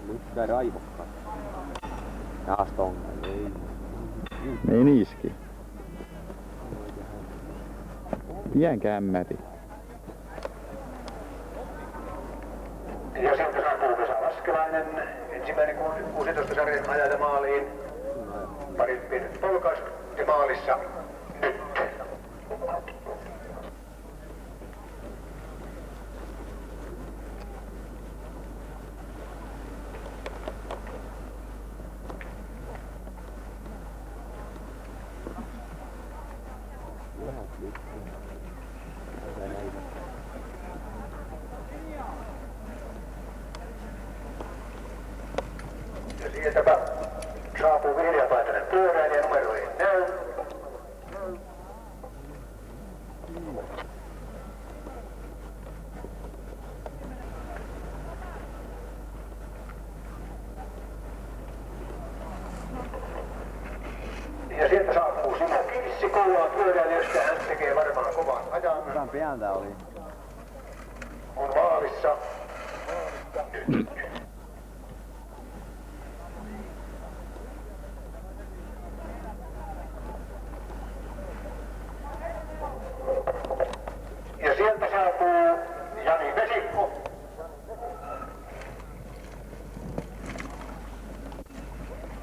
Lykkää raivokkaat. Taas tonne, ei. Ei niiski. Pien kämmäti. Ja sieltä saapuu Vesa Laskelainen, ensimmäinen 16 sarjan ajaja maaliin. Parit pienet polkaisut ja maalissa nyt. Ja sieltäpä saapuu vihreäpaitainen pyöräilijä numeroihin näy. Ja sieltä saapuu Simo Kirssi kuullaan pyöräilijästä, hän tekee varmaan kovan ajan. Hyvän pientä oli. On maalissa. Nyt. Ja sieltä saapuu Jani Vesikko.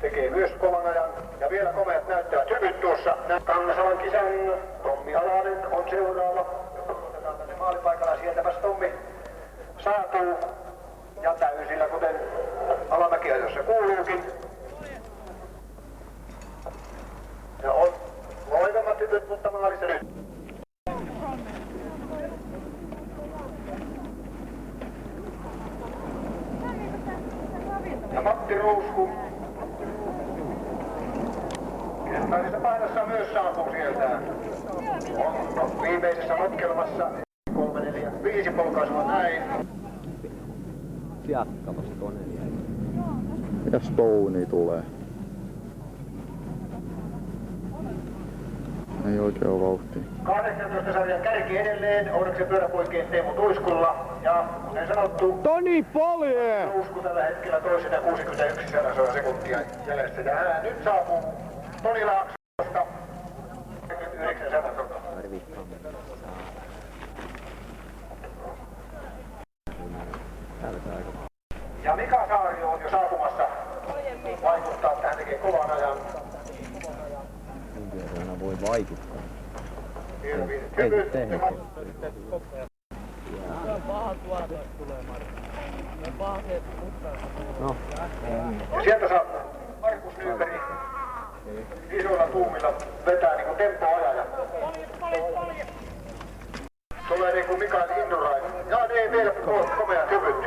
Tekee myös kovan ajan. Ja vielä komeat näyttävät hyvyt tuossa. Kangasalan kisän Tommi Alanen on seuraava. Otetaan tänne maalipaikalla. Sieltäpäs Tommi saapuu. Ja täysillä, kuten alamäkiajossa kuuluukin. Ja on loivemmat hyvyt, mutta maalissa nyt. Ja Matti Ruusku. Keltaisessa paidassa myös saapuu sieltä. On viimeisessä notkelmassa 3, 4, 5 polkaisua näin. Siatkavas kone jäi. Ja Stone tulee. Ei oikein oo vauhtia. 18 sarjan kärki edelleen Oudeksen pyöräpoikien Teemu Tuiskulla. Ja kuten sanottu, Toni Polje! Tuisku tällä hetkellä toisena 61 sekuntia jäljessä. Ja hän nyt saapuu Toni Laaksosta 29 sekuntia. Ja Mika Saari on jo saapumassa. Vaikuttaa, että hän tekee kovan ajan. Aina voi vaikuttaa. Hyvyyttä. Se on paha tuote tulee Markus. Se on paha se puttaa. No. Ja sieltä saa Markus Nyberg isoilla tuumilla vetää niinku tempoajaja. Tulee niinku Mikael Indurainen. Ja ne ei vielä komeat hyvyt.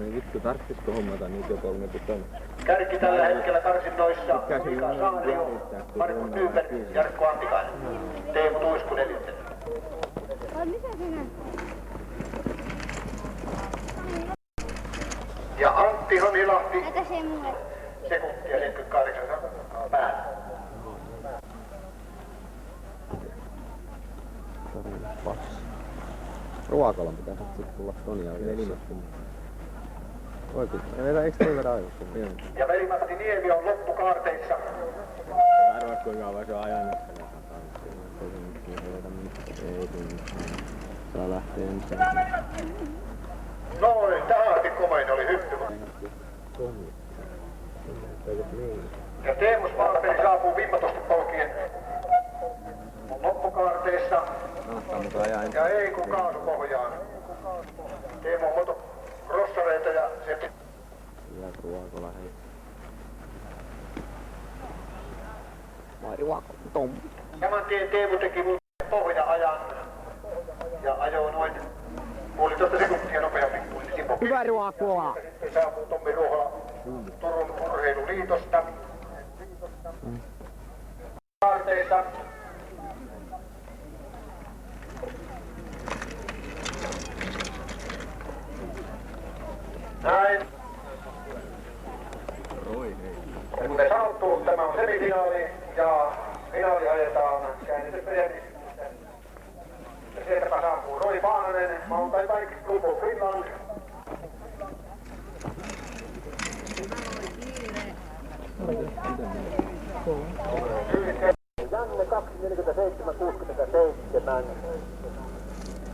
Ei vittu, tarvitsko hommata niitä jo 30 tonnia? Kärki tällä hetkellä karsinnoissa Mika Saario, Markus Nyberg, Jarkko Antikainen, Teemu Tuisku 4. Mitä sinä? Ja Antti Honilahti, Näytä se mulle. sekuntia 78 päällä. Passi. Ruokalan pitäisi sit tulla ton jälkeen elimättömän. Oikein, eikö toi vedä aivosta? Joo. Ja Veli-Matti Niemi on loppukaarteissa. Arvaa kuinka kauan se on ajanut. Ei tunnu. Saa lähteä ensin. Noin, tähän asti komein oli hyppy. Ja Teemus Valperi saapuu vimmatusti polkien loppukaarteissa. Ja ei kun kaasupohjaan. Teemu on motocrossareita ja se... Hyvät ruokola, hei. Vai ruoko, Tom. Saman tien Teemu teki mun pohja-ajan. Ja ajoi noin 1,5 sekuntia nopeammin kuin Simo. Hyvä ruokola! Sitten saapuu Tommi Ruohola Turun Urheiluliitosta. Kaarteissa. Näin. Ja kuten sanottu, tämä on semifinaali ja finaali ajetaan käännetystä järjestystä. Ja sieltäpä saapuu Roy Paananen, Mountain Bike Group of Finland.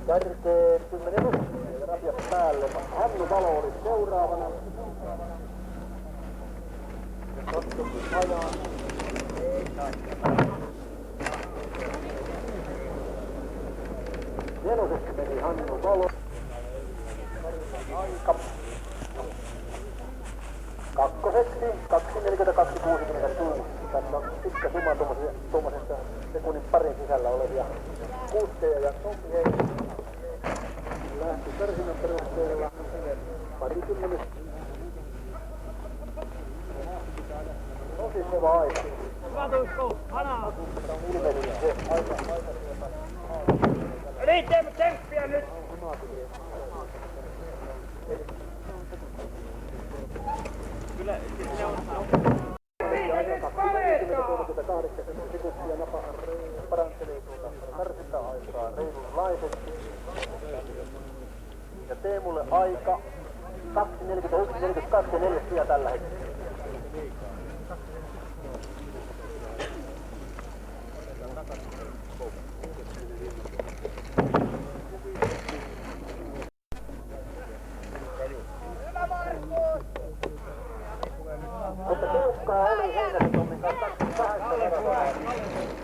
Kärkeen 10 minuuttia ja rasiat päälle. Hannu Valo oli seuraavana. Katsotus ajaa. Neloseksi meni Hannu Valo. Aika. Kakkoseksi 2.42.66. Tässä on pitkä summa tuommoisesta sekunnin parin sisällä olevia kuutteja ja Tommi Heikki lähti karsinnan perusteella parikymmenys. Tosi kova aika. Hyvä Tuikku, Hanaa! On ilmeisesti se aika. Eli teemme tsemppiä nyt! Kyllä se on. 38 sekuntia napa parantelee tuota karsinta-aikaa reilunlaisesti. Ja Teemulle aika 2.41.42 ja 4 sija tällä hetkellä. Mutta tiukkaa oli Heinäsen Tommin kanssa 28 verran.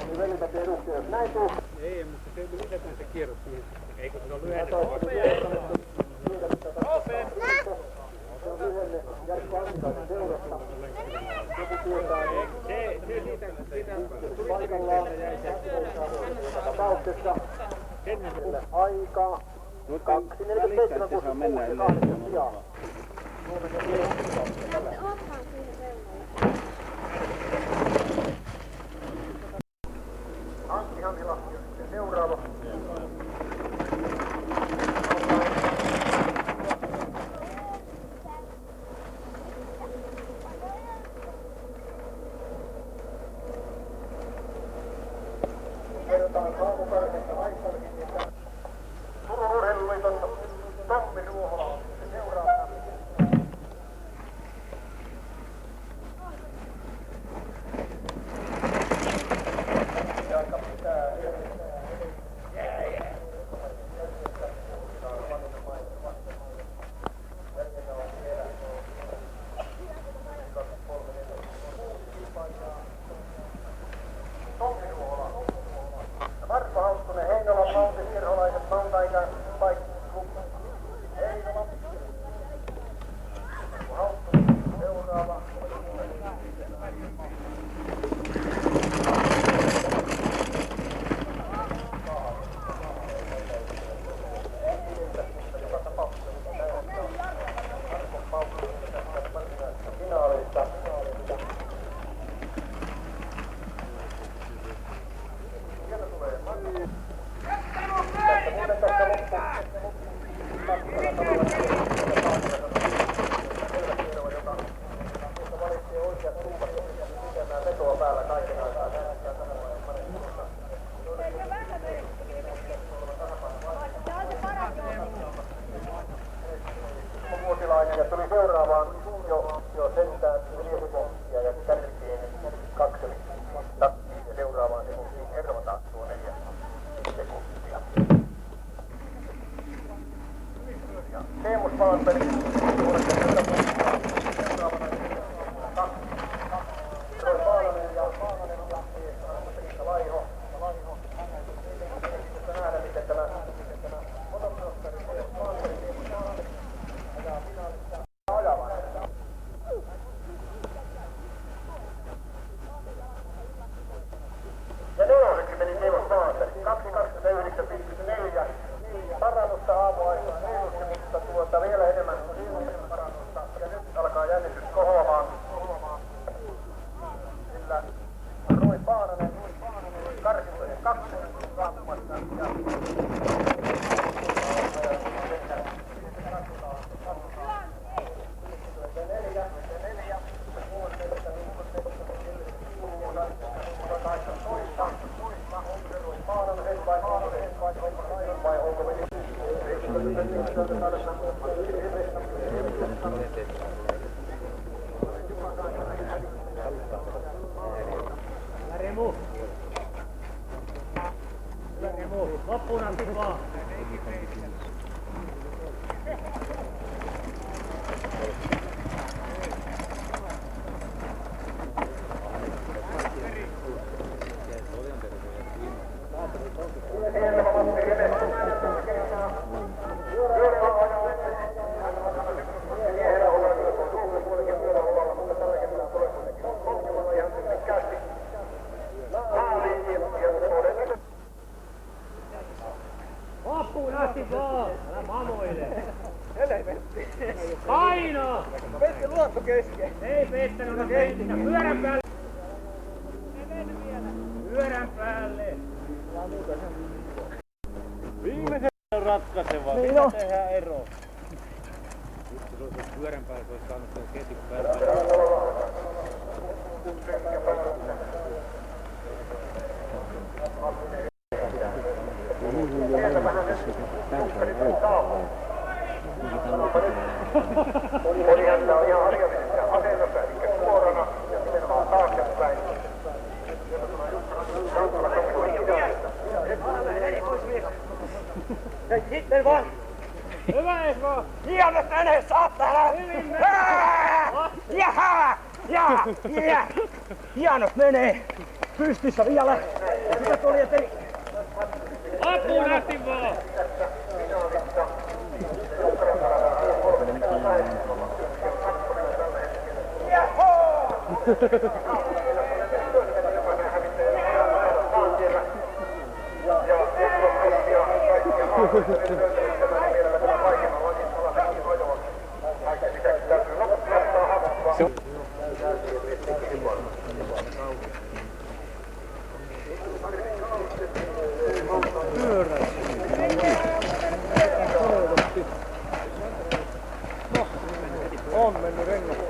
Oli velimäti edustajia, jos näin tuu. Ei, mutta se lisätään se kierros siihen. Eikö se ole lyhenne? Se on lyhenne Jarkko Antikaisen seurasta. Joku tietää, Siitä paikallaan tapauksessa aikaa 2.47.68 sijaa. Antti Hanhilahti on sitten seuraava. Kerrotaan aamukarmista vaikkakin, että Turun Urheiluliiton Tommi Ruohola on sitten seuraavana. Aika pitää Tommi Ruohola. Marko Hauttunen, Heinolan Mautin, Virholaiset, Mauntaikan, Paikku, Heinola. Hauttunen, seuraava. Joka tapauksessa Marko Hauttunen tästä varsinaisesta finaalista. Sieltä tulee Matti. Tässä muuten tässä loppu. Matkalla tavalla selväkierro, joka valitsee oikeat summat tekemään vetoa päällä kaiken aikaa. Näyttää tähän vaiheessa paremmin. Vuotilainen ja tuli seuraavaan jo sentään 4 sekuntia ja kärkeen 2 takkiin ja seuraavaan sekuntiin kerrotaan tuo 4 sekuntia. Ja Teemus Malmberg puolesta seuraavana 2. Roy Paananen ja Riikka Laiho. Tässä nähdään miten tämä monoprostari Teemus Malmberg ajaa finaalissa ajavan. Ja neloseksi meni Teemus Malmberg 2.29.54. Parannusta aamuaikaan reilusti, mutta vielä enemmän parannusta. Ja nyt alkaa jännitys kohoamaan. Sillä Roy Paananen karsintojen 2 saapumassa. Vai onko meni? Remu! Loppuun asti vaan. Loppuun asti vaan! Älä mamoile! Paino! Petti luotto kesken. Ei pettänyt, no pettää. Pyörän päälle! Pyörän päälle! Viimeisen on ratkaiseva. Niin Mitä on. tehdään ero? Just se olisi pyörän päälle, se olisi saanut sen ketjun päälle. Poliisilla on ihan harjoitellinen asennossa, eli suorana ja nimenomaan taaksepäin. Sitten vaan! Hyvä Esmo! Hienet menee, saatana! Jaha! Ja! Hienot menee! Pystyssä vielä! Mitä tuli ettei... Loppuun asti vaan! On mennyt rengastus.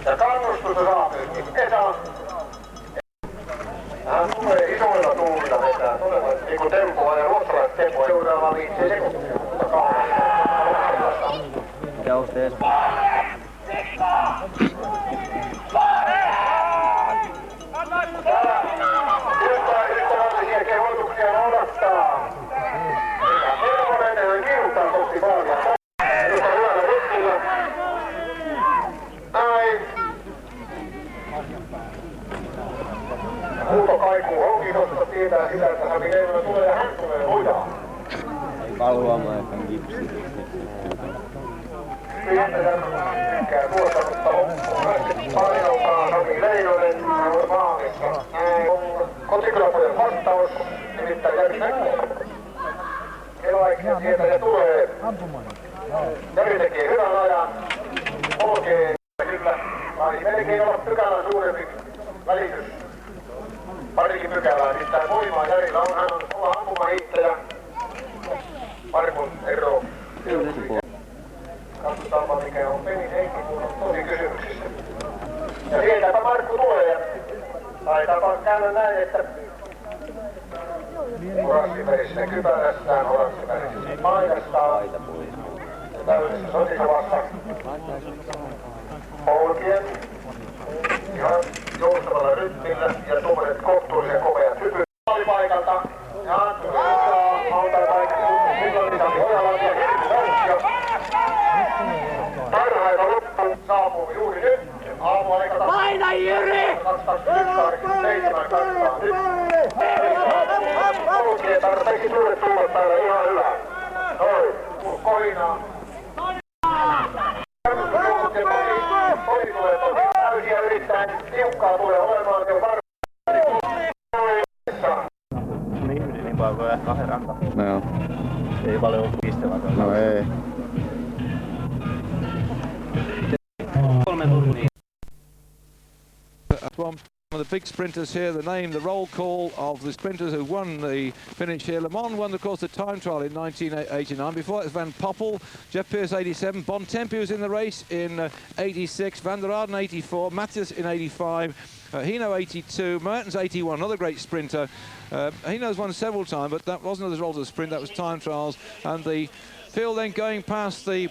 Ja kannustus saapyykki. Esa. Hän tulee isoilla tuulilla vetää todella niinku tempoa ja ruotsalaiset tempoa. Seuraava 5 sekuntia. Mikä on se Esmo? Jälkeen voituksia noudattaa. Selvonen kiutaa kohti maalia. Joka hyvällä rytmillä. Näin. Huuto kaikuu honkinosta tietää sitä, että hän Leivona tulee ja hän tulee lujaa. Kalhuamaan, että on kipsi. Tykkää tuottanutta painoltaan Sami Leinonen maalissa. Kotikyläpojan vastaus, nimittäin Jari Mäkkonen. Kelaiksen sieltä ja tulee. Jari tekee hyvän ajan. Polkee kyllä. Taisi melkein olla pykälän suurempi välitys. Parikin pykälää nimittäin voimaa Jarilla on. Hän on kova ampumahiihtäjä. Markun ero. Katsotaanpa mikä on pelin henki, kun on tosi kysymyksissä. Ja sieltäpä Markku tulee. Taitaapa käydä näin, että oranssivärisessä kypärässään, oranssivärisessä paidastaan ja täydessä sotikuvassa polkien ihan joustavalla rytmillä ja tuommoiset kohtuullisen komeat hypyt paikalta. Ja Anttu Ryssaa, hautapaikalta, silloin Sami Ojalan ja Hirvi Välkkiö. Parhaita loppuun saapuu juuri nyt. Aamuaikata. Paina Jyri! 22.87 kattaa nyt. Polkien tarpeeksi suuret tuulet päällä ihan hyvä. Noin, kohinaa. Poli tulee tosi täysiä yrittäen. Tiukkaa tulee olemaan jo varmaan. Niin paljon kuin ehkä kahden rantaa. No, Ei paljon ole pistävää. no ei. 3 tuntia. One of the big sprinters here, the roll call of the sprinters who won the finish here. Le Mans won, of course, the time trial in 1989. Before it was Van Poppel, Jeff Pearce 87, Bontempi was in the race in 86, Van der Aarden 84, Matthias in 85, Hino 82, Mertens 81, another great sprinter. Hino's won several times, but that wasn't as a result of the sprint, that was time trials. And the field then going past the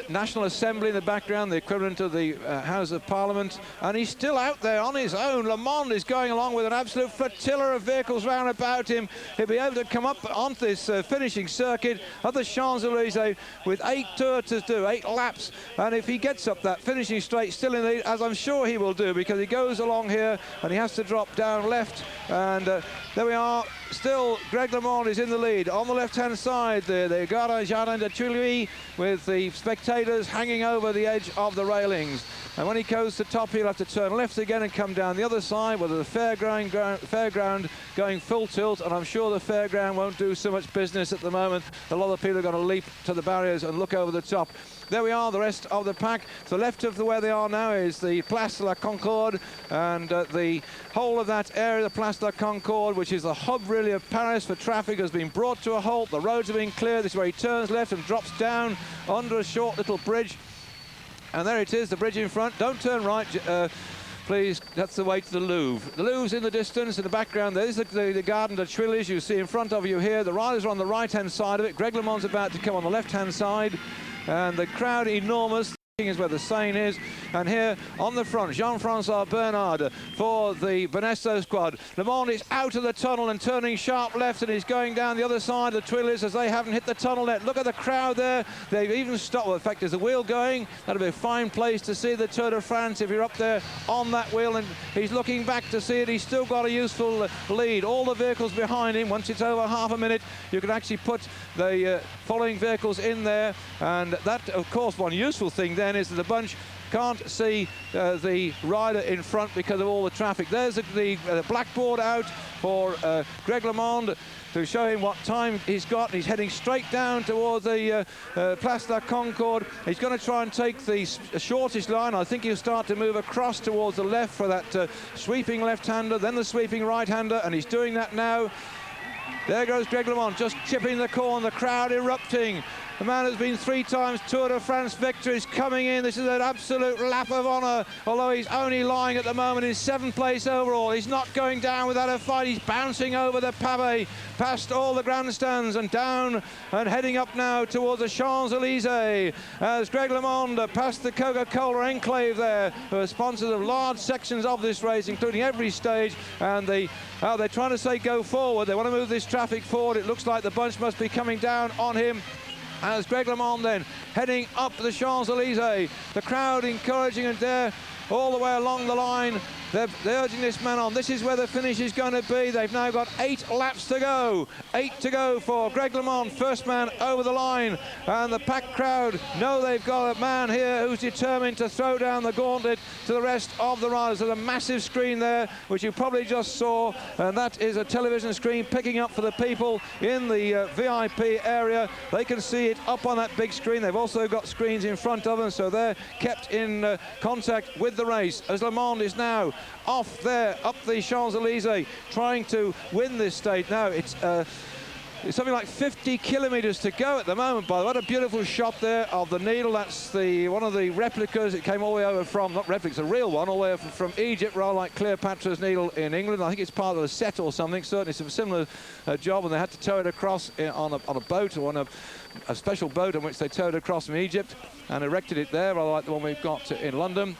National Assembly in the background, the equivalent of the House of Parliament, and he's still out there on his own. Le Mans is going along with an absolute flotilla of vehicles round about him. He'll be able to come up onto this finishing circuit of the Champs-Élysées with 8 tours to do, 8 laps, and if he gets up that finishing straight still in the, as I'm sure he will do, because he goes along here and he has to drop down left, and there we are. Still, Greg LeMond is in the lead. On the left-hand side, the Jardin de Tuileries, with the spectators hanging over the edge of the railings. And when he goes to top, he'll have to turn left again and come down the other side, where the fairground going full tilt, and I'm sure the fairground won't do so much business at the moment. A lot of people are going to leap to the barriers and look over the top. There we are, the rest of the pack. To the left of where they are now is the Place de la Concorde, and the whole of that area, the Place de la Concorde, which is the hub really of Paris for traffic, has been brought to a halt. The roads have been cleared. This is where he turns left and drops down under a short little bridge. And there it is, the bridge in front. Don't turn right, please. That's the way to the Louvre. The Louvre's in the distance, in the background. There's the Garden de Tuileries you see in front of you here. The riders are on the right-hand side of it. Greg LeMond's about to come on the left-hand side. And the crowd enormous. Is where the Seine is, and here on the front, Jean-Francois Bernard for the Benesto squad. Le Mans is out of the tunnel and turning sharp left, and he's going down the other side of the Tuileries as they haven't hit the tunnel yet. Look at the crowd there. They've even stopped. Well, in fact, there's a wheel going. That'll be a fine place to see the Tour de France if you're up there on that wheel, and he's looking back to see it. He's still got a useful lead. All the vehicles behind him. Once it's over half a minute, you can actually put the following vehicles in there, and that, of course, one useful thing then is that the bunch can't see the rider in front because of all the traffic. There's the blackboard out for Greg LeMond to show him what time he's got. He's heading straight down towards the Place de la Concorde. He's going to try and take the shortest line. I think he'll start to move across towards the left for that sweeping left-hander, then the sweeping right-hander, and he's doing that now. There goes Greg LeMond, just chipping the corner, the crowd erupting. The man has been 3 times Tour de France victor is coming in. This is an absolute lap of honour, although he's only lying at the moment in 7th place overall. He's not going down without a fight. He's bouncing over the pavé, past all the grandstands and down and heading up now towards the Champs-Élysées as Greg LeMond past the Coca-Cola enclave there, who are sponsors of large sections of this race, including every stage, and they're trying to say go forward. They want to move this traffic forward. It looks like the bunch must be coming down on him as Greg LeMond then heading up the Champs-Élysées. The crowd encouraging and there all the way along the line. They're urging this man on. This is where the finish is going to be. They've now got 8 laps to go. 8 to go for Greg LeMond, first man over the line. And the packed crowd know they've got a man here who's determined to throw down the gauntlet to the rest of the riders. There's a massive screen there, which you probably just saw, and that is a television screen picking up for the people in the VIP area. They can see it up on that big screen. They've also got screens in front of them, so they're kept in contact with the race as LeMond is now off there up the Champs-Élysées trying to win this stage. Now it's something like 50 kilometers to go at the moment. By the way, what a beautiful shot there of the needle. That's one of the replicas. It came all the way over from, not replicas, a real one, all the way from Egypt, rather like Cleopatra's needle in England. I think it's part of a set or something. Certainly it's a similar job, and they had to tow it across on a boat, or on a special boat on which they towed across from Egypt and erected it there, rather like the one we've got in London.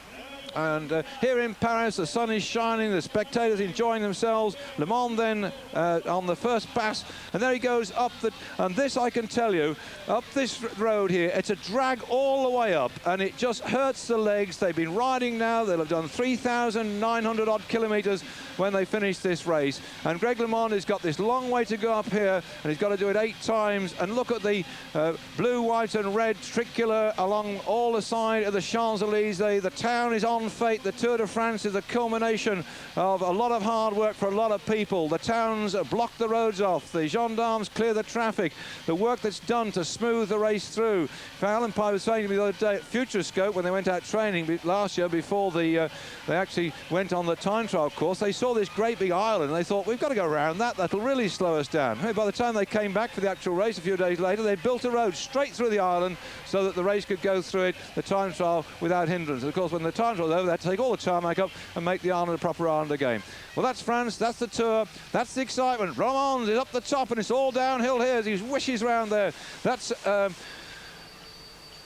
And here in Paris, the sun is shining, the spectators enjoying themselves. Le Mans then on the first pass, and there he goes up and this I can tell you, up this road here, it's a drag all the way up, and it just hurts the legs. They've been riding now, they'll have done 3,900 odd kilometers when they finish this race. And Greg LeMond has got this long way to go up here, and he's got to do it 8 times. And look at the blue, white and red tricolor along all the side of the Champs-Élysées. The town is on One fate. The Tour de France is the culmination of a lot of hard work for a lot of people. The towns block the roads off. The gendarmes clear the traffic. The work that's done to smooth the race through. Alan Pye was saying to me the other day at Futurescope when they went out training last year before they actually went on the time trial course, they saw this great big island and they thought, we've got to go around that. That'll really slow us down. Hey, by the time they came back for the actual race a few days later, they built a road straight through the island so that the race could go through it, the time trial, without hindrance. And of course, when the time trial was over, they had to take all the tarmac up and make the island a proper island again. Well, that's France, that's the Tour, that's the excitement. Romans is up the top and it's all downhill here as he wishes round there. That's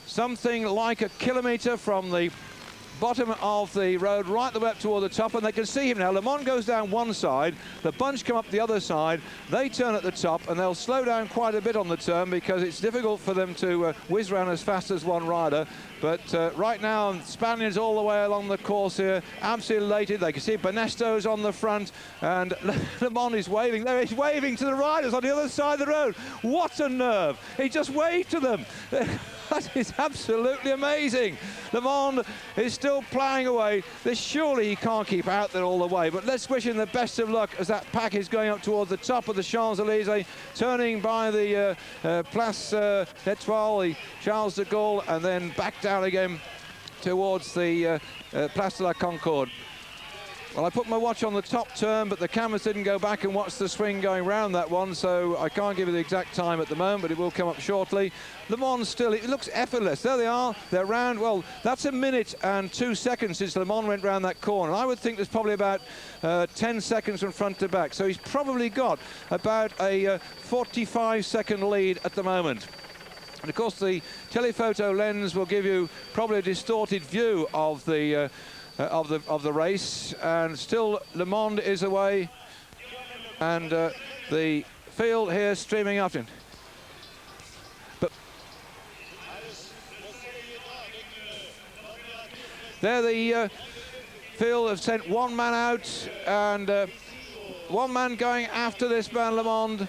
something like a kilometre from the bottom of the road right the way up toward the top, and they can see him now. Le Mans goes down one side, the bunch come up the other side, they turn at the top and they'll slow down quite a bit on the turn because it's difficult for them to whiz round as fast as one rider. But right now, Spaniards all the way along the course here, absolutely elated. They can see Benesto's on the front, and Le Mans is waving. There he's waving to the riders on the other side of the road. What a nerve! He just waved to them. That is absolutely amazing. Le Mans is still ploughing away. This surely he can't keep out there all the way, but let's wish him the best of luck as that pack is going up towards the top of the Champs-Élysées, turning by the Place d'Étoile, the Charles de Gaulle, and then back down again towards the Place de la Concorde. Well, I put my watch on the top turn, but the cameras didn't go back and watch the swing going round that one, so I can't give you the exact time at the moment, but it will come up shortly. Le Mans still, it looks effortless. There they are, they're round. Well, that's 1 minute and 2 seconds since Le Mans went round that corner. I would think there's probably about 10 seconds from front to back, so he's probably got about a 45-second lead at the moment. And of course, the telephoto lens will give you probably a distorted view of the race, and still Le Mans is away, and the field here streaming up in. But there the field have sent one man out, and one man going after this man Le Mans.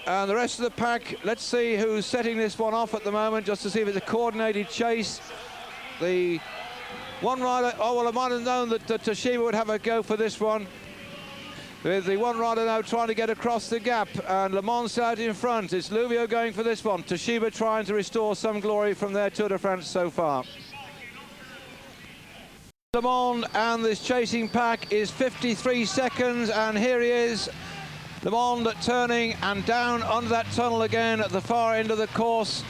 And the rest of the pack, let's see who's setting this one off at the moment, just to see if it's a coordinated chase. The one rider, oh well, I might have known that Toshiba would have a go for this one. With the one rider now trying to get across the gap, and Le Mans out in front. It's Louvio going for this one. Toshiba trying to restore some glory from their Tour de France so far. Le Mans and this chasing pack is 53 seconds, and here he is. Le Mans turning and down under that tunnel again at the far end of the course.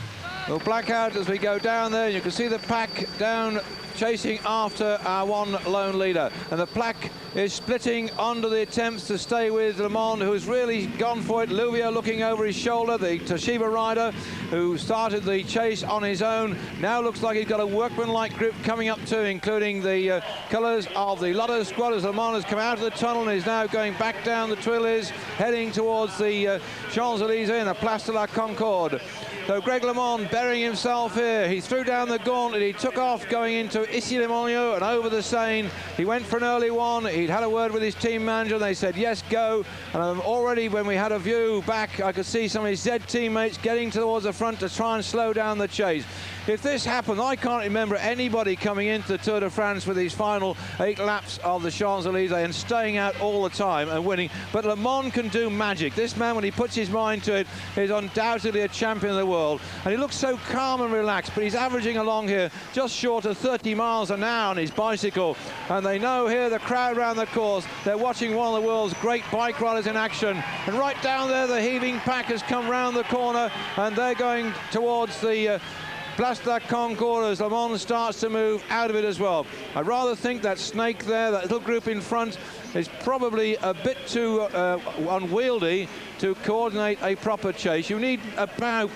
We'll black out as we go down there. You can see the pack down chasing after our one lone leader, and the pack is splitting under the attempts to stay with Le Mans, who has really gone for it. Louvio looking over his shoulder, the Toshiba rider who started the chase on his own, now looks like he's got a workmanlike group coming up too, including the colours of the Lotto squad, as Le Mans has come out of the tunnel and is now going back down the Tuileries, heading towards the Champs-Élysées and the Place de la Concorde. So Greg Le Mans burying himself here. He threw down the gauntlet, he took off going into Issy-les-Moulineaux and over the Seine. He went for an early one. He'd had a word with his team manager and they said, yes, go. And already when we had a view back, I could see some of his Z teammates getting towards the front to try and slow down the chase. If this happened, I can't remember anybody coming into the Tour de France with these final 8 laps of the Champs-Élysées and staying out all the time and winning. But Le Mans can do magic. This man, when he puts his mind to it, is undoubtedly a champion of the world. And he looks so calm and relaxed, but he's averaging along here just short of 30 miles an hour on his bicycle. And they know here, the crowd around the course, they're watching one of the world's great bike riders in action. And right down there, the heaving pack has come round the corner, and they're going towards the Place de la Concorde as Le Mans starts to move out of it as well. I'd rather think that snake there, that little group in front, is probably a bit too unwieldy to coordinate a proper chase. You need about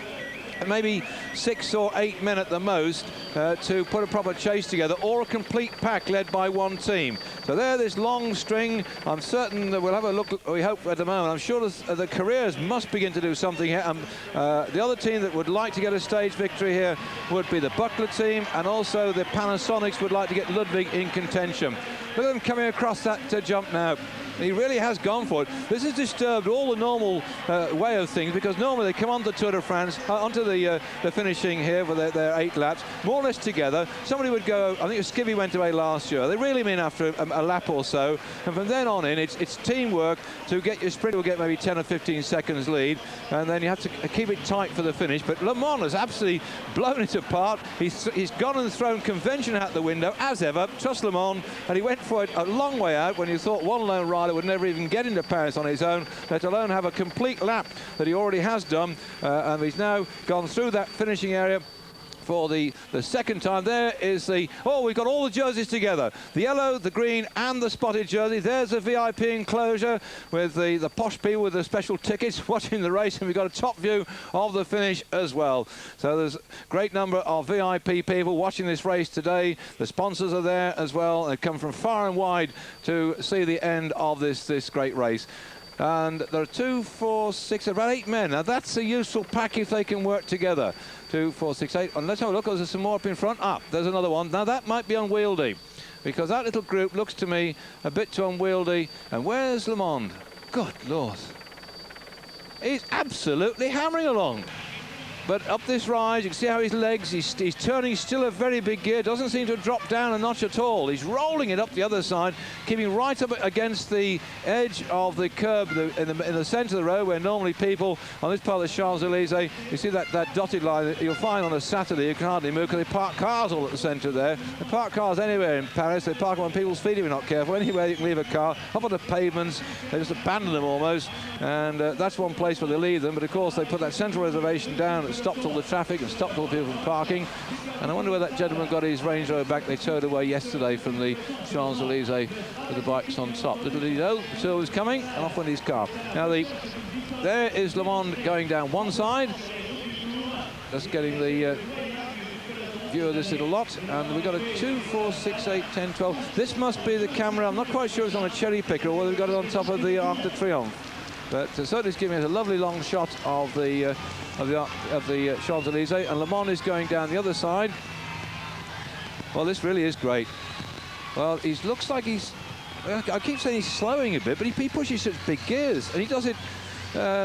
maybe 6 or 8 men at the most to put a proper chase together, or a complete pack led by one team. So there, this long string, I'm certain that we'll have a look, we hope at the moment. I'm sure the careers must begin to do something here. The other team that would like to get a stage victory here would be the Buckler team, and also the Panasonics would like to get Ludwig in contention. Look at them coming across that jump now. He really has gone for it. This has disturbed all the normal way of things, because normally they come on the Tour de France, onto the finishing here with their 8 laps, more or less together. Somebody would go, I think Skibby went away last year. They really mean after a lap or so, and from then on in, it's teamwork to get your sprinter will get maybe 10 or 15 seconds lead, and then you have to keep it tight for the finish. But Le Mans has absolutely blown it apart. He's gone and thrown convention out the window, as ever. Trust Le Mans, and he went for it a long way out when you thought one lone rider would never even get into Paris on his own, let alone have a complete lap that he already has done, and he's now gone through that finishing area for the second time. There is we've got all the jerseys together. The yellow, the green and the spotted jersey. There's the VIP enclosure with the posh people with the special tickets watching the race, and we've got a top view of the finish as well. So there's a great number of VIP people watching this race today. The sponsors are there as well. They've come from far and wide to see the end of this great race. And there are 2, 4, 6, about 8 men. Now that's a useful pack if they can work together. 2, 4, 6, 8. And let's have a look. There's some more up in front. There's another one. Now that might be unwieldy, because that little group looks to me a bit too unwieldy. And where's Le Mans? Good Lord. He's absolutely hammering along. But up this rise, you can see how his legs, he's turning still a very big gear, doesn't seem to drop down a notch at all. He's rolling it up the other side, keeping right up against the edge of the curb in the centre of the road, where normally people on this part of the Champs-Élysées, you see that dotted line that you'll find on a Saturday, you can hardly move because they park cars all at the centre there. They park cars anywhere in Paris, they park them on people's feet if you're not careful. Anywhere you can leave a car, up on the pavements, they just abandon them almost, and that's one place where they leave them. But of course they put that central reservation down, it stopped all the traffic and stopped all the people from parking. And I wonder where that gentleman got his Range Rover back they towed away yesterday from the Champs-Élysées with the bikes on top. Little did he know, the tour was coming, and off went his car. Now there is Le Mans going down one side, just getting the view of this little lot, and we've got a 2, 4, 6, 8, 10, 12. This must be the camera. I'm not quite sure it's on a cherry picker or whether we've got it on top of the Arc de Triomphe. But certainly it's giving us a lovely long shot of the Champs-Élysées, and Le Mans is going down the other side. Well, this really is great. Well, he looks like he's, I keep saying he's slowing a bit, but he pushes such big gears, and he does it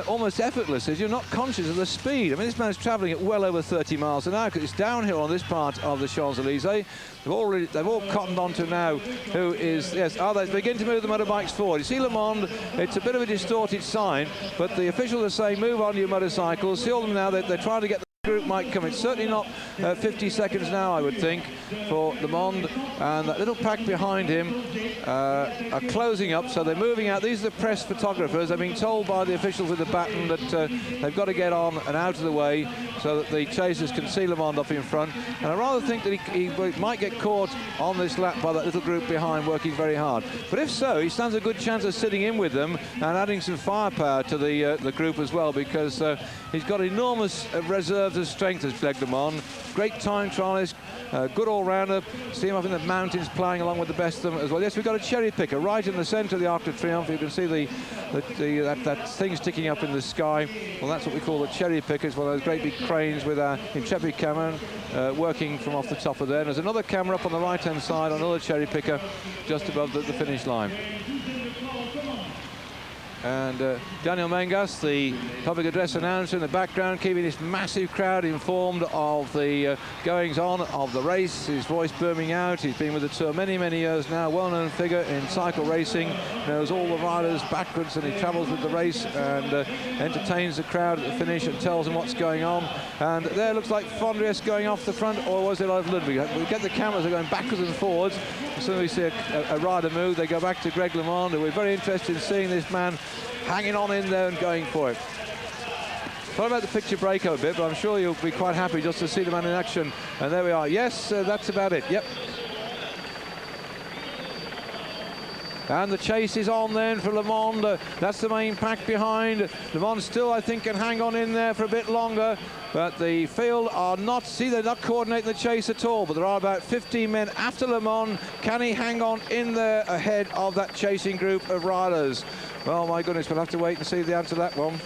almost effortless, as you're not conscious of the speed. I mean, this man's travelling at well over 30 miles an hour, because it's downhill on this part of the Champs-Élysées. They've all cottoned onto now who is, yes, they begin to move the motorbikes forward. You see Le Mans, it's a bit of a distorted sign, but the officials are saying move on your motorcycles. See all them now, they're trying to get the group might come. It's certainly not 50 seconds now, I would think, for Le Mans, and that little pack behind him are closing up, so they're moving out. These are the press photographers. They're being told by the officials with the baton that they've got to get on and out of the way so that the chasers can see Le Mans up in front. And I rather think that he might get caught on this lap by that little group behind working very hard. But if so, he stands a good chance of sitting in with them and adding some firepower to the group as well, because he's got enormous reserves of strength as Greg Le Mans. Great time trialist, good all-rounder. See him up in the mountains playing along with the best of them as well. Yes, we've got a cherry picker right in the centre of the Arc de Triomphe. You can see that thing sticking up in the sky. Well, that's what we call the cherry picker. It's one of those great big cranes with our intrepid camera working from off the top of there. And there's another camera up on the right-hand side, another cherry picker just above the finish line. And Daniel Mengas, the public address announcer in the background, keeping this massive crowd informed of the goings-on of the race, his voice booming out. He's been with the Tour many, many years now, well-known figure in cycle racing, knows all the riders backwards, and he travels with the race and entertains the crowd at the finish and tells them what's going on. And there looks like Fondriest going off the front, or was it Ludwig? We get the cameras, they're going backwards and forwards. As soon as we see a rider move, they go back to Greg Le Mans, and we're very interested in seeing this man hanging on in there and going for it. Sorry about the picture breakup a bit, but I'm sure you'll be quite happy just to see the man in action. And there we are. Yes, that's about it. Yep. And the chase is on then for Le Mans. That's the main pack behind. Le Mans still, I think, can hang on in there for a bit longer. But the field are not, see, they're not coordinating the chase at all. But there are about 15 men after Le Mans. Can he hang on in there ahead of that chasing group of riders? Well, my goodness, we'll have to wait and see the answer to that one.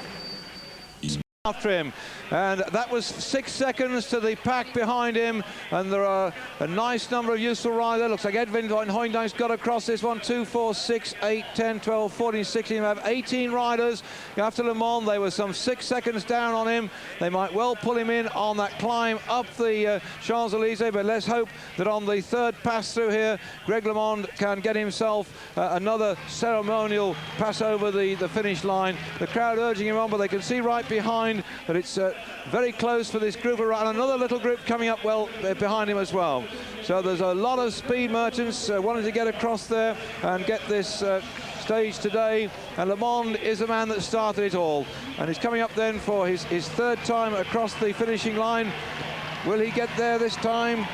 after him, and that was 6 seconds to the pack behind him, and there are a nice number of useful riders. Looks like Edwin van Hooydonk's got across this one. 2, 4, 6, 8, 10, 12, 14, 16. We have 18 riders after Le Mans. They were some 6 seconds down on him. They might well pull him in on that climb up the Champs-Élysées, but let's hope that on the third pass through here, Greg LeMond can get himself another ceremonial pass over the finish line. The crowd urging him on, but they can see right behind that it's very close for this group, and another little group coming up well behind him as well. So there's a lot of speed merchants wanting to get across there and get this stage today, and Le Mans is the man that started it all, and he's coming up then for his third time across the finishing line. Will he get there this time?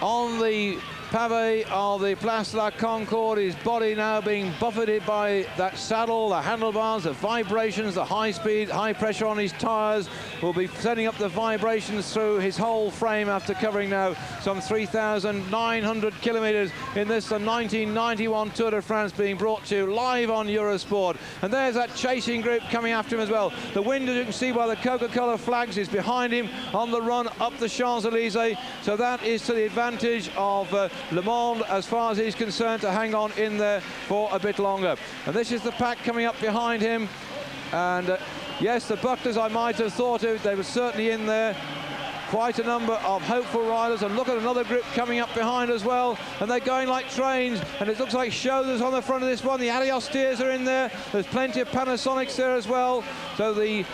On the pavé of the Place de la Concorde, his body now being buffeted by that saddle, the handlebars, the vibrations, the high speed, high pressure on his tyres will be sending up the vibrations through his whole frame after covering now some 3,900 kilometres in this, the 1991 Tour de France, being brought to you live on Eurosport. And there's that chasing group coming after him as well. The wind, as you can see by the Coca-Cola flags, is behind him on the run up the Champs-Élysées. So that is to the advantage of Le Mans, as far as he's concerned, to hang on in there for a bit longer. And this is the pack coming up behind him. And yes, the Bucklers, I might have thought of, they were certainly in there. Quite a number of hopeful riders, and look at another group coming up behind as well, and they're going like trains, and it looks like Schroeder's on the front of this one. The Adios steers are in there. There's plenty of Panasonics there as well. So the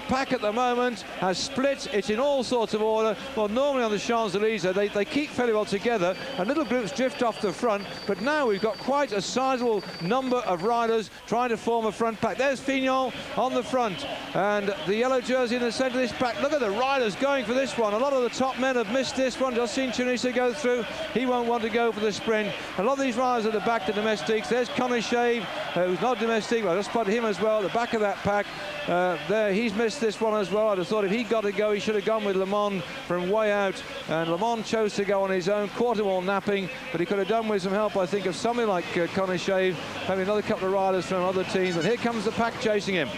pack at the moment has split. It's in all sorts of order. Well, normally on the Champs-Élysées they keep fairly well together and little groups drift off the front, but now we've got quite a sizable number of riders trying to form a front pack. There's Fignon on the front, and the yellow jersey in the centre of this pack. Look at the riders going for this one. A lot of the top men have missed this one. Just seen Tunisia go through. He won't want to go for the sprint. A lot of these riders at the back, the domestics. There's Conishave, who's not domestic, but I just spotted him as well at the back of that pack. There, he's missed this one as well. I'd have thought if he got to go, he should have gone with Le Mans from way out. And Le Mans chose to go on his own, quarter wall napping, but he could have done with some help, I think, of somebody like Conishave, maybe another couple of riders from other teams. And here comes the pack chasing him.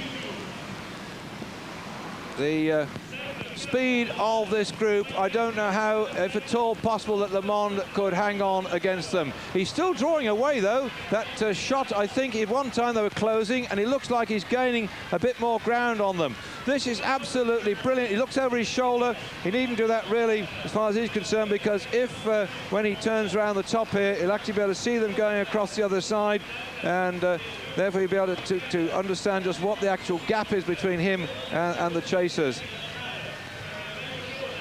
The speed of this group, I don't know how, if at all possible, that Le Mans could hang on against them. He's still drawing away though. That shot, I think at one time they were closing, and he looks like he's gaining a bit more ground on them. This is absolutely brilliant. He looks over his shoulder. He needn't do that really, as far as he's concerned, because if when he turns around the top here, he'll actually be able to see them going across the other side, and therefore he'll be able to understand just what the actual gap is between him and the chasers.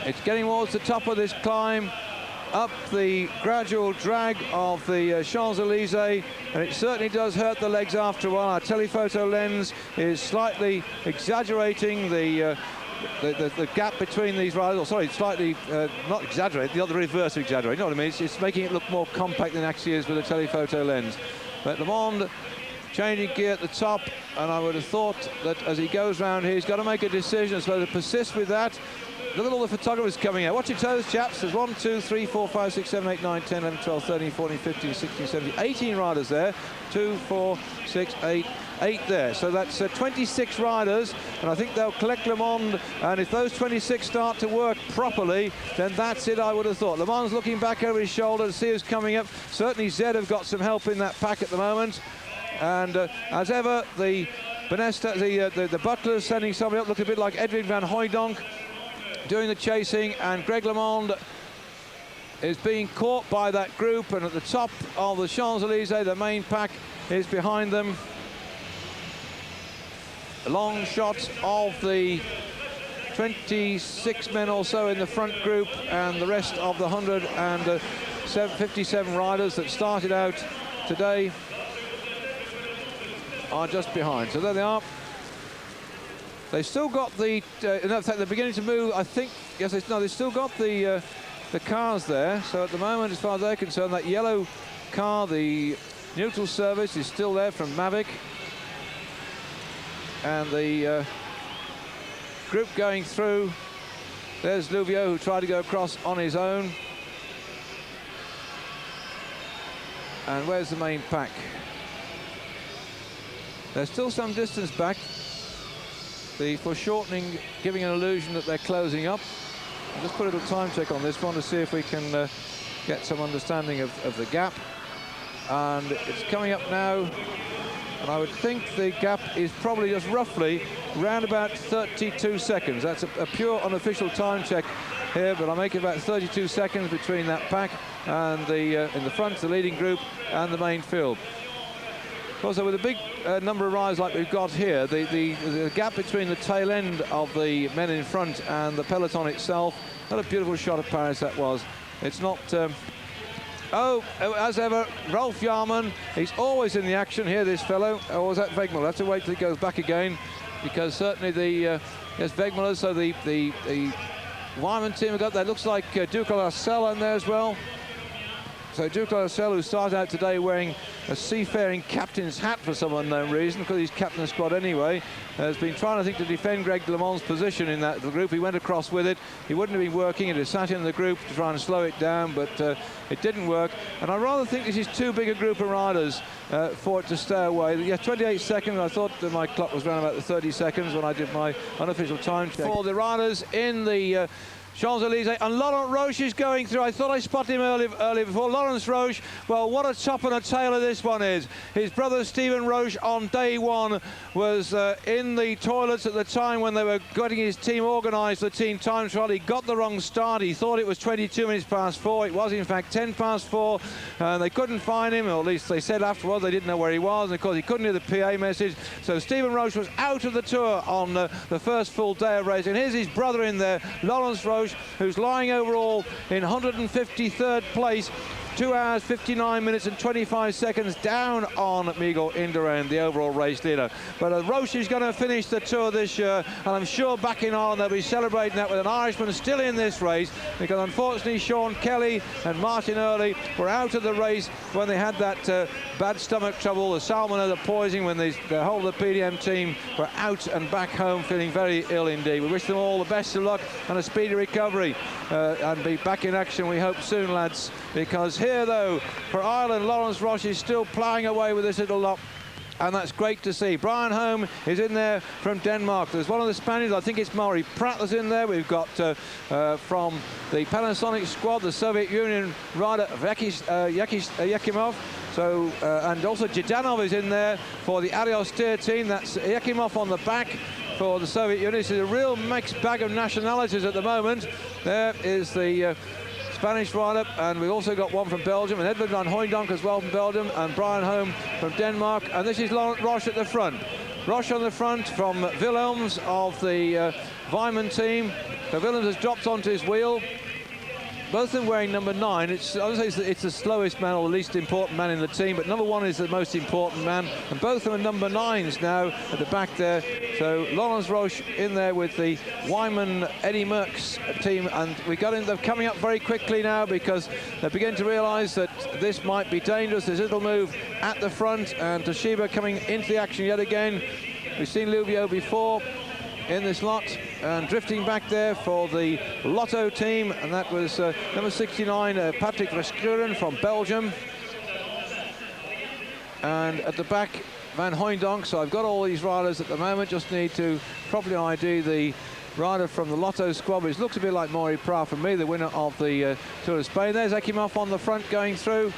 It's getting towards the top of this climb, up the gradual drag of the Champs-Élysées, and it certainly does hurt the legs after a while. Our telephoto lens is slightly exaggerating the gap between these riders, or sorry, slightly not exaggerate, the other reverse of exaggerate, you know what I mean? It's making it look more compact than it actually is with a telephoto lens. But Le Mans changing gear at the top, and I would have thought that as he goes round here, he's got to make a decision as well to persist with that. Look at all the photographers coming out. Watch your toes, chaps. There's 1, 2, 3, 4, 5, 6, 7, 8, 9, 10, 11, 12, 13, 14, 15, 16, 17, 18 riders there. 2, 4, 6, 8 there. So that's 26 riders, and I think they'll collect Le Mans, and if those 26 start to work properly, then that's it, I would have thought. Le Mans looking back over his shoulder to see who's coming up. Certainly Zed have got some help in that pack at the moment, and as ever, the Butlers sending somebody up, looking a bit like Edwin van Hooydonk, doing the chasing, and Greg LeMond is being caught by that group, and at the top of the Champs-Élysées, the main pack is behind them. A long shot of the 26 men or so in the front group, and the rest of the 157 riders that started out today are just behind. So there they are. They've still got the, in fact, they're beginning to move, I think, yes, they've still got the cars there. So at the moment, as far as they're concerned, that yellow car, the neutral service, is still there from Mavic. And the group going through, there's Louvieux, who tried to go across on his own. And where's the main pack? There's still some distance back. the foreshortening giving an illusion that they're closing up. I'll just put a little time check on this one to see if we can get some understanding of the gap. And it's coming up now, and I would think the gap is probably just roughly around about 32 seconds. That's a pure unofficial time check here, but I make it about 32 seconds between that pack and the in the front, the leading group, and the main field. Also, with a big number of riders like we've got here, the gap between the tail end of the men in front and the peloton itself, what a beautiful shot of Paris that was. It's not... oh, as ever, Rolf Jarman, he's always in the action here, this fellow. Or was that Wegmüller? We'll have to wait till he goes back again, because certainly the... yes, Wegmüller, so the Wyman team have got that. Looks like Duke Lascelles in there as well. So Duke Lascelles, who started out today wearing a seafaring captain's hat for some unknown reason, because he's captain of the squad anyway, has been trying, I think, to defend Greg LeMond's position in that group. He went across with it. He wouldn't have been working. It had sat in the group to try and slow it down, but it didn't work. And I rather think this is too big a group of riders for it to stay away. Yeah, 28 seconds. I thought that my clock was around about the 30 seconds when I did my unofficial time check. For the riders in the Champs-Élysées, and Laurent Roche is going through. I thought I spotted him earlier before. Laurent Roche, well, what a top and a tail of this one is. His brother Stephen Roche on day one was in the toilets at the time when they were getting his team organised, the team time trial. He got the wrong start. He thought it was 22 minutes past 4. It was in fact 10 past 4. They couldn't find him, or at least they said afterwards they didn't know where he was, and of course he couldn't hear the PA message. So Stephen Roche was out of the tour on the first full day of racing. Here's his brother in there, Laurent Roche, who's lying overall in 153rd place, 2 hours, 59 minutes and 25 seconds down on Miguel Indurain, the overall race leader. But Roche is going to finish the tour this year, and I'm sure back in Ireland they'll be celebrating that with an Irishman still in this race, because unfortunately Sean Kelly and Martin Early were out of the race when they had that bad stomach trouble, the salmonella, the poisoning, when the whole of the PDM team were out and back home feeling very ill indeed. We wish them all the best of luck and a speedy recovery, and be back in action, we hope, soon, lads, because here, though, for Ireland, Laurent Roche is still ploughing away with this little lot, and that's great to see. Brian Holm is in there from Denmark. There's one of the Spaniards, I think it's Maury Pratt, that's in there. We've got from the Panasonic squad, the Soviet Union rider Yakimov. So, and also Jidanov is in there for the Ariostir team. That's Yakimov on the back for the Soviet Union. This is a real mixed bag of nationalities at the moment. There is the Spanish rider, and we've also got one from Belgium, and Edward van Hooijdonk as well from Belgium, and Brian Holm from Denmark. And this is Laurent Roche at the front. Roche on the front from Willems of the Wyman team. So Willems has dropped onto his wheel. Both of them wearing number 9. I would say it's the slowest man or the least important man in the team, but number 1 is the most important man, and both of them are number 9s now at the back there. So Laurent Roche in there with the Wyman Eddie Merckx team, and we got in. They're coming up very quickly now because they're beginning to realise that this might be dangerous. There's a little move at the front, and Toshiba coming into the action yet again. We've seen Luvio before in this lot, and drifting back there for the Lotto team, and that was number 69, Patrick Verschuren from Belgium. And at the back, Van Hooijdonk. So I've got all these riders at the moment, just need to properly ID the rider from the Lotto squad, which looks a bit like Maury Pratt for me, the winner of the Tour of Spain. There's Ekimov on the front going through,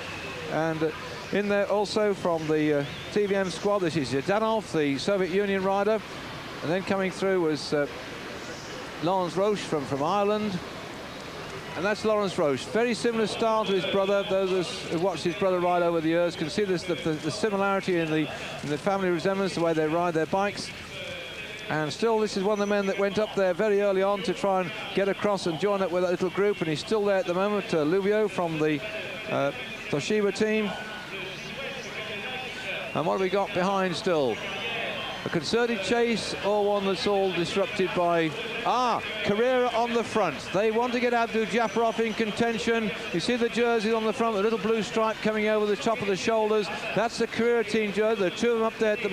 and in there also from the TVM squad, this is Jidanov, the Soviet Union rider. And then coming through was Laurent Roche from Ireland. And that's Laurent Roche. Very similar style to his brother. Those who watched his brother ride over the years can see this, the similarity in the family resemblance, the way they ride their bikes. And still, this is one of the men that went up there very early on to try and get across and join up with that little group. And he's still there at the moment, Luvio from the Toshiba team. And what have we got behind still? A concerted chase, or one that's all disrupted by... Carrera on the front. They want to get Abdul Jafarov in contention. You see the jerseys on the front, the little blue stripe coming over the top of the shoulders. That's the Carrera team jersey. There are 2 of them up there at the